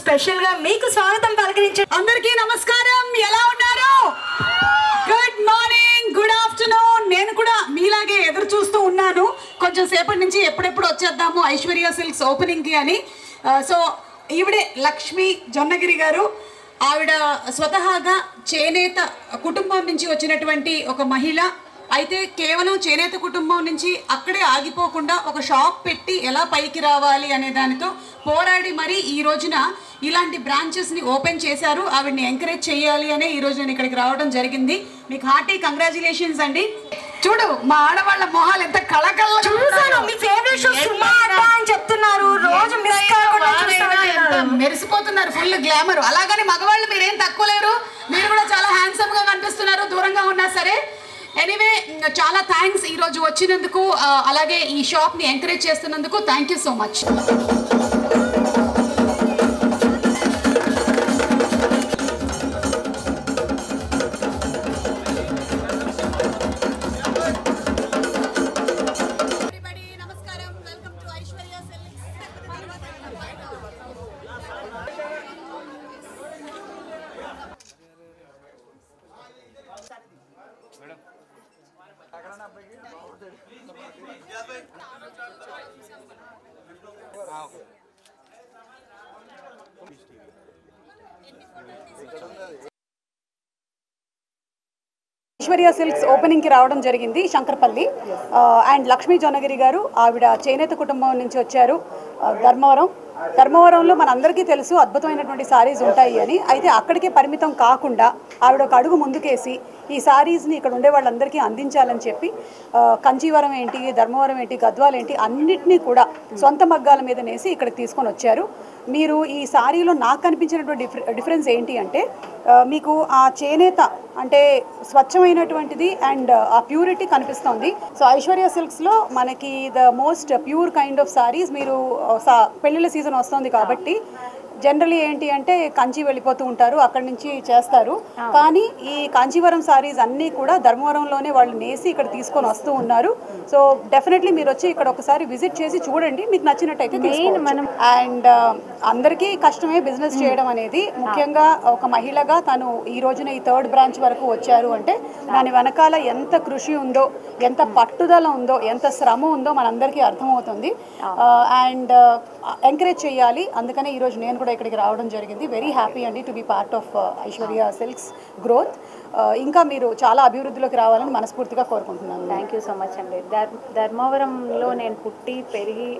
Special గా మీకు స్వాగతం పలకరించే అందరికీ నమస్కారం. ఎలా ఉన్నారు? Good morning, good afternoon. నేను కూడా మీలాగే ఎదురు చూస్తూ ఉన్నాను కొంచెం సేపటి నుంచి ఎప్పుడెప్పుడు వచ్చేద్దాము ఐశ్వర్య సిల్క్స్ ఓపెనింగ్ కి అని. సో ఈవిడే లక్ష్మి జొన్నగిరి గారు. ఆవిడ స్వతహాగా చేనేత కుటుంబం నుంచి వచ్చినటువంటి ఒక మహిళ. అయితే కేవలం చేనేత కుటుంబం నుంచి అక్కడే ఆగిపోకుండా ఒక షాప్ పెట్టి ఎలా పైకి రావాలి అనే దానితో పోరాడి మరి ఈ రోజున ఇలాంటి బ్రాంచెస్ని ఓపెన్ చేశారు. ఆవిడ్ని ఎంకరేజ్ చేయాలి అనే ఈ రోజు నేను ఇక్కడికి రావడం జరిగింది. మీకు హార్టీ కంగ్రాచులేషన్స్ అండి. చూడు మా ఆడవాళ్ళ మొహాలు ఎంత కళకళ చూసాను. మీ ఫేవరెట్ షో సుమా అడ్డా అని చెప్తున్నారు. రోజు మిస్ కాకుండా మెరిసిపోతున్నారు, ఫుల్ గ్లామర్. అలాగని మగవాళ్ళు మీరేం తక్కువ లేరు, మీరు కూడా చాలా హ్యాండ్సమ్ గా కనిపిస్తున్నారు దూరంగా ఉన్నా సరే. ఎనీవే చాలా థ్యాంక్స్ ఈరోజు వచ్చినందుకు, అలాగే ఈ షాప్ని ఎంకరేజ్ చేస్తున్నందుకు. Thank you so much. Aishwarya silks ఓపెనింగ్కి రావడం జరిగింది శంకర్పల్లి. అండ్ లక్ష్మీ జొన్నగిరి గారు, ఆవిడ చేనేత కుటుంబం నుంచి వచ్చారు. ధర్మవరంలో మనందరికీ తెలుసు అద్భుతమైనటువంటి సారీస్ ఉంటాయి అని. అయితే అక్కడికే పరిమితం కాకుండా ఆవిడ ఒక అడుగు ముందుకేసి ఈ సారీస్ని ఇక్కడ ఉండే వాళ్ళందరికీ అందించాలని చెప్పి కంచీవరం ఏంటి, ధర్మవరం ఏంటి, గద్వాల్ ఏంటి అన్నిటినీ కూడా సొంత మగ్గాల మీద నేసి ఇక్కడికి తీసుకొని వచ్చారు. మీరు ఈ సారీలో నాకు కనిపించినటువంటి డిఫరెన్స్ ఏంటి అంటే, మీకు ఆ చేనేత అంటే స్వచ్ఛమైనటువంటిది అండ్ ఆ ప్యూరిటీ కనిపిస్తుంది. సో ఐశ్వర్య సిల్క్స్లో మనకి the most pure kind of saris. మీరు పెళ్ళిళ్ళ సీజన్ వస్తుంది కాబట్టి జనరలీ ఏంటి అంటే కంచి వెళ్ళిపోతూ ఉంటారు, అక్కడి నుంచి చేస్తారు. కానీ ఈ కాంచీవరం సారీస్ అన్నీ కూడా ధర్మవరంలోనే వాళ్ళు నేసి ఇక్కడ తీసుకొని వస్తూ ఉన్నారు. సో డెఫినెట్లీ మీరు వచ్చి ఇక్కడ ఒకసారి విజిట్ చేసి చూడండి, మీకు నచ్చినట్టయితే తీసుకోవచ్చు. అండ్ అందరికీ కష్టమే బిజినెస్ చేయడం అనేది. ముఖ్యంగా ఒక మహిళగా తను ఈ రోజున ఈ 3rd బ్రాంచ్ వరకు వచ్చారు అంటే దాని వెనకాల ఎంత కృషి ఉందో, ఎంత పట్టుదల ఉందో, ఎంత శ్రమ ఉందో మనందరికీ అర్థమవుతుంది. అండ్ ఎంకరేజ్ చేయాలి. అందుకనే ఈరోజు నేను కూడా ఇక్కడికి రావడం జరిగింది. వెరీ హ్యాపీ అండి to be part of Aishwarya silks growth. ఇంకా మీరు చాలా అభివృద్ధిలోకి రావాలని మనస్ఫూర్తిగా కోరుకుంటున్నాను. థ్యాంక్ యూ సో మచ్ అండి. ధర్మవరంలో నేను పుట్టి పెరిగి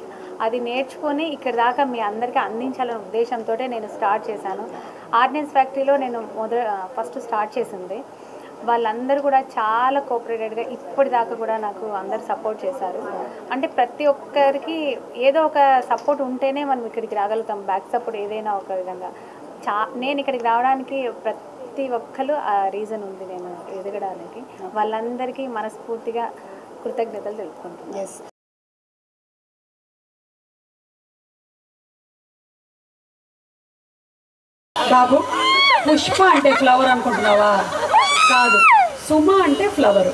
అది నేర్చుకొని ఇక్కడ దాకా మీ అందరికీ అందించాలనే ఉద్దేశంతో నేను స్టార్ట్ చేశాను. ఆర్డినెన్స్ ఫ్యాక్టరీలో నేను ఫస్ట్ స్టార్ట్ చేసింది. వాళ్ళందరూ కూడా చాలా కోఆపరేటెడ్గా ఇప్పటిదాకా కూడా నాకు అందరు సపోర్ట్ చేశారు. అంటే ప్రతి ఒక్కరికి ఏదో ఒక సపోర్ట్ ఉంటేనే మనం ఇక్కడికి రాగలుగుతాం. బ్యాక్ సపోర్ట్ ఏదైనా ఒక విధంగా. నేను ఇక్కడికి రావడానికి ప్రతి ఒక్కరు ఆ రీజన్ ఉంది నేను ఎదగడానికి. వాళ్ళందరికీ మనస్ఫూర్తిగా కృతజ్ఞతలు తెలుపుకుంటున్నాను. ఎస్. బాబు, పుష్ప అంటే ఫ్లవర్ అనుకుంటున్నావా? కాదు, సుమ అంటే ఫ్లవర్.